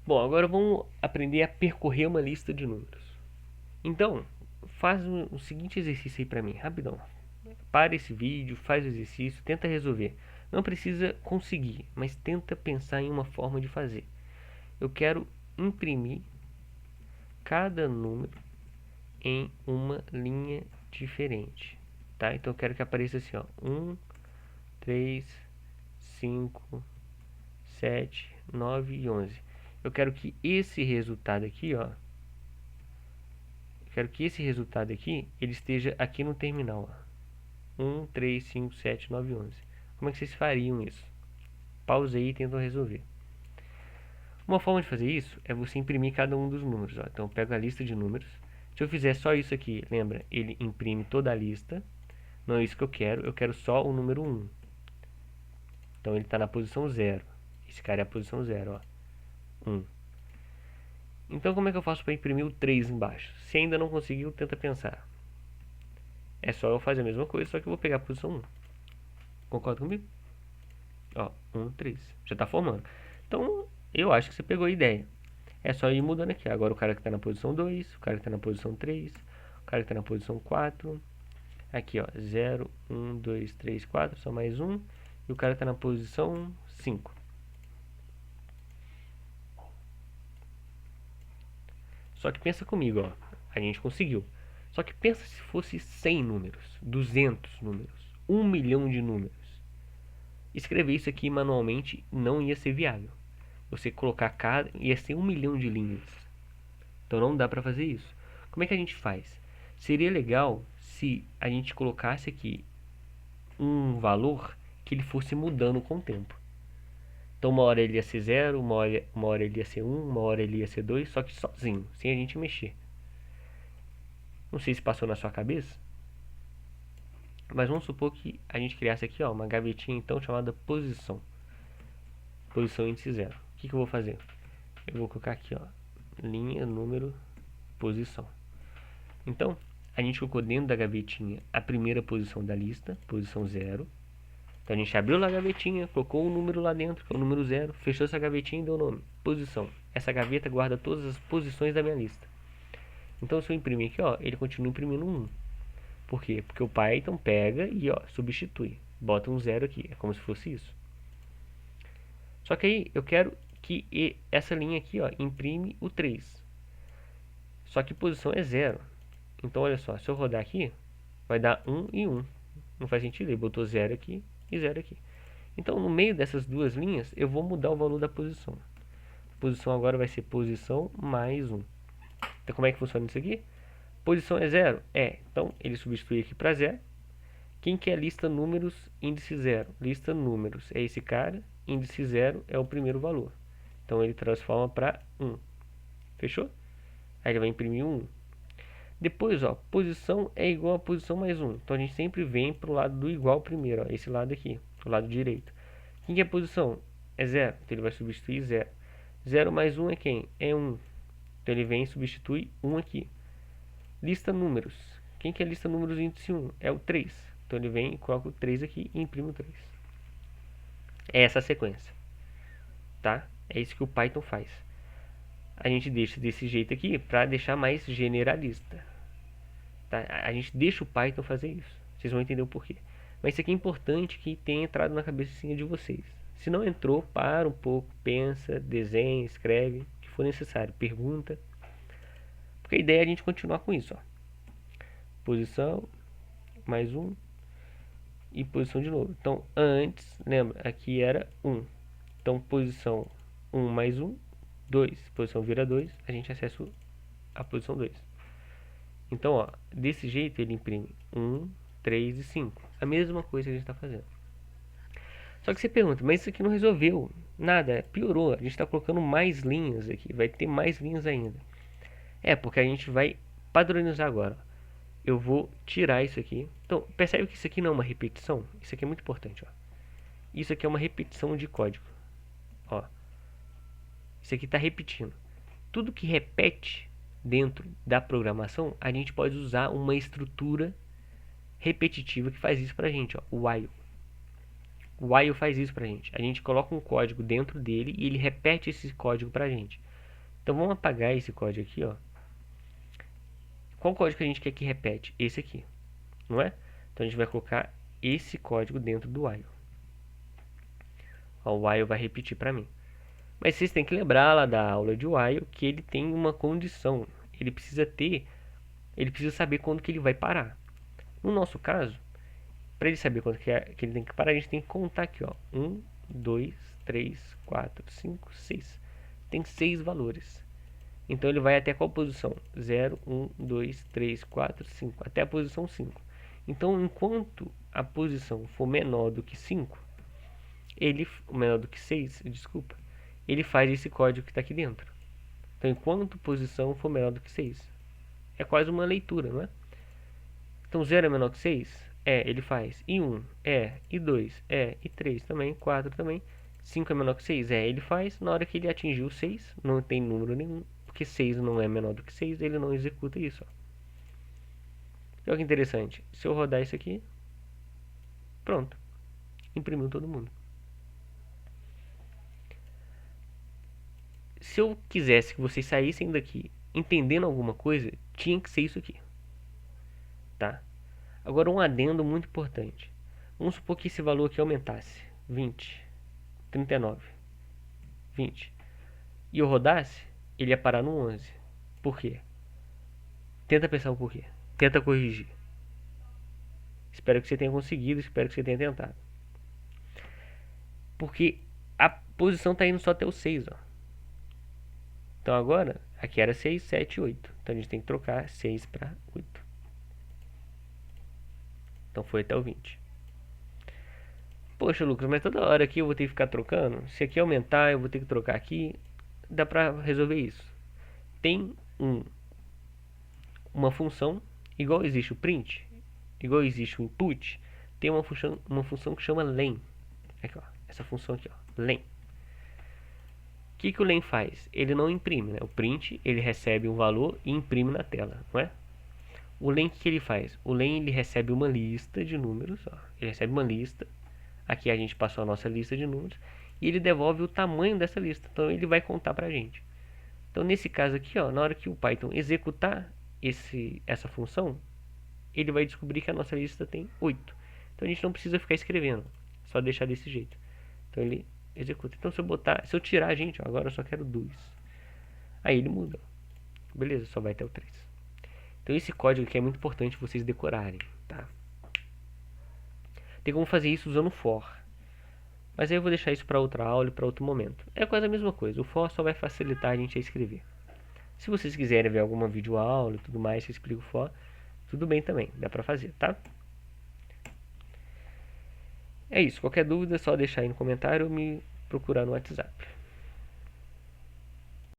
Bom, agora vamos aprender a percorrer uma lista de números. Então, faz o seguinte exercício aí pra mim, rapidão. Para esse vídeo, faz o exercício, tenta resolver. Não precisa conseguir, mas tenta pensar em uma forma de fazer. Eu quero imprimir cada número em uma linha diferente, tá? Então eu quero que apareça assim, ó, 1, 3, 5, 7, 9 e 11. Eu quero que esse resultado aqui, ó, ele esteja aqui no terminal, ó. 1, 3, 5, 7, 9 e 11. Como é que vocês fariam isso? Pausa aí e tentam resolver. Uma forma de fazer isso é você imprimir cada um dos números, ó. Então eu pego a lista de números. Se eu fizer só isso aqui, lembra? Ele imprime toda a lista. Não é isso que eu quero só o número 1. Então ele está na posição 0. Esse cara é a posição 0, ó. 1. Então como é que eu faço para imprimir o 3 embaixo? Se ainda não conseguiu, tenta pensar. É só eu fazer a mesma coisa, só que eu vou pegar a posição 1. Concorda comigo? Ó, 1, 3. Já está formando. Então eu acho que você pegou a ideia. É só ir mudando aqui. Agora o cara que está na posição 2, o cara que está na posição 3, o cara que está na posição 4. Aqui, ó, 0, 1, 2, 3, 4, só mais um. E o cara está na posição 5. Só que pensa comigo, ó. A gente conseguiu. Só que pensa se fosse 100 números, 200 números, 1 milhão de números. Escrever isso aqui manualmente não ia ser viável. Você colocar cada... ia ser 1 milhão de linhas. Então não dá para fazer isso. Como é que a gente faz? Seria legal se a gente colocasse aqui um valor que ele fosse mudando com o tempo. Então uma hora ele ia ser 0, uma hora ele ia ser 1, uma hora ele ia ser 2, só que sozinho, sem a gente mexer. Não sei se passou na sua cabeça, mas vamos supor que a gente criasse aqui, ó, uma gavetinha então chamada posição. Posição índice 0. O que eu vou fazer? Eu vou colocar aqui, ó, linha, número, posição. Então, a gente colocou dentro da gavetinha a primeira posição da lista, posição 0. Então a gente abriu lá a gavetinha, colocou um número lá dentro, que é o número 0, fechou essa gavetinha e deu o nome, posição. Essa gaveta guarda todas as posições da minha lista. Então se eu imprimir aqui, ó, ele continua imprimindo um 1. Por quê? Porque o Python pega e, ó, substitui. Bota um 0 aqui, é como se fosse isso. Só que aí eu quero que essa linha aqui, ó, imprime o 3. Só que posição é 0. Então olha só, se eu rodar aqui, vai dar 1 e 1. Não faz sentido, ele botou 0 aqui e 0 aqui. Então no meio dessas duas linhas, eu vou mudar o valor da posição. A posição agora vai ser posição mais 1. Então como é que funciona isso aqui? Posição é 0? É. Então ele substitui aqui para 0. Quem que é lista números índice 0? Lista números é esse cara, índice 0 é o primeiro valor. Então ele transforma para 1. Fechou? Aí ele vai imprimir 1. Depois, ó, posição é igual a posição mais 1. Então a gente sempre vem para o lado do igual primeiro, ó, esse lado aqui, o lado direito. Quem que é posição? É 0. Então ele vai substituir 0. 0 mais 1 é quem? É 1. Então ele vem e substitui 1 aqui. Lista números. Quem que é lista números índice 1? É o 3. Então ele vem e coloca o 3 aqui e imprime o 3. É essa a sequência. Tá? É isso que o Python faz. A gente deixa desse jeito aqui para deixar mais generalista. Tá? A gente deixa o Python fazer isso. Vocês vão entender o porquê. Mas isso aqui é importante que tenha entrado na cabecinha de vocês. Se não entrou, para um pouco, pensa, desenha, escreve, o que for necessário, pergunta. Porque a ideia é a gente continuar com isso, ó. Posição, mais 1 e posição de novo. Então, antes, lembra, aqui era 1. Então, posição 1 mais 1, 2. Posição vira 2, a gente acessa a posição 2. Então, ó, desse jeito ele imprime 1, 3 e 5. A mesma coisa que a gente está fazendo. Só que você pergunta, mas isso aqui não resolveu nada, piorou. A gente está colocando mais linhas aqui, vai ter mais linhas ainda. É, porque a gente vai padronizar agora. Eu vou tirar isso aqui. Então, percebe que isso aqui não é uma repetição? Isso aqui é muito importante, ó. Isso aqui é uma repetição de código. Ó. Isso aqui está repetindo. Tudo que repete dentro da programação, a gente pode usar uma estrutura repetitiva que faz isso pra gente, ó, o while. O while faz isso pra gente. A gente coloca um código dentro dele e ele repete esse código pra gente. Então vamos apagar esse código aqui, ó. Qual código que a gente quer que repete? Esse aqui, não é? Então a gente vai colocar esse código dentro do while. Ó, o while vai repetir para mim. Mas vocês têm que lembrar lá da aula de while que ele tem uma condição. Ele precisa saber quando que ele vai parar. No nosso caso, para ele saber quando que ele tem que parar, a gente tem que contar aqui, ó. 1, 2, 3, 4, 5, 6. Tem 6 valores. Então ele vai até qual posição? 0, 1, 2, 3, 4, 5. Até a posição 5. Então, enquanto a posição for menor do que 5, menor do que 6, desculpa, ele faz esse código que está aqui dentro. Então, enquanto posição for menor do que 6. É quase uma leitura, não é? Então, 0 é menor que 6? É, ele faz. E 1? É. E 2? É. E 3 também. 4 também. 5 é menor que 6? É, ele faz. Na hora que ele atingiu 6, não tem número nenhum, porque 6 não é menor do que 6, ele não executa isso. Olha que interessante. Se eu rodar isso aqui, pronto. Imprimiu todo mundo. Se eu quisesse que vocês saíssem daqui entendendo alguma coisa, tinha que ser isso aqui. Tá? Agora um adendo muito importante. Vamos supor que esse valor aqui aumentasse. 20, 39, 20. E eu rodasse, ele ia parar no 11. Por quê? Tenta pensar o porquê. Tenta corrigir. Espero que você tenha conseguido, espero que você tenha tentado. Porque a posição está indo só até o 6, ó. Então agora, aqui era 6, 7, 8. Então a gente tem que trocar 6 para 8. Então foi até o 20. Poxa, Lucas, mas toda hora aqui eu vou ter que ficar trocando? Se aqui aumentar, eu vou ter que trocar aqui. Dá para resolver isso. Tem uma função, igual existe o print, igual existe o input, tem uma função que chama len. Aqui, ó, essa função aqui, ó, len. O que o len faz? Ele não imprime, né? O print, ele recebe um valor e imprime na tela, não é? O len, o que ele faz? O len, ele recebe uma lista de números, ó. Ele recebe uma lista. Aqui a gente passou a nossa lista de números e ele devolve o tamanho dessa lista. Então ele vai contar pra gente. Então nesse caso aqui, ó, na hora que o Python executar essa função, ele vai descobrir que a nossa lista tem 8. Então a gente não precisa ficar escrevendo, só deixar desse jeito. Então ele executa. Então se eu tirar, gente, ó, agora eu só quero 2. Aí ele muda. Beleza, só vai até o 3. Então esse código aqui é muito importante vocês decorarem, tá? Tem como fazer isso usando o for. Mas aí eu vou deixar isso para outra aula e para outro momento. É quase a mesma coisa. O for só vai facilitar a gente a escrever. Se vocês quiserem ver alguma videoaula e tudo mais que eu explico o for, tudo bem também. Dá para fazer, tá? É isso. Qualquer dúvida é só deixar aí no comentário ou me procurar no WhatsApp.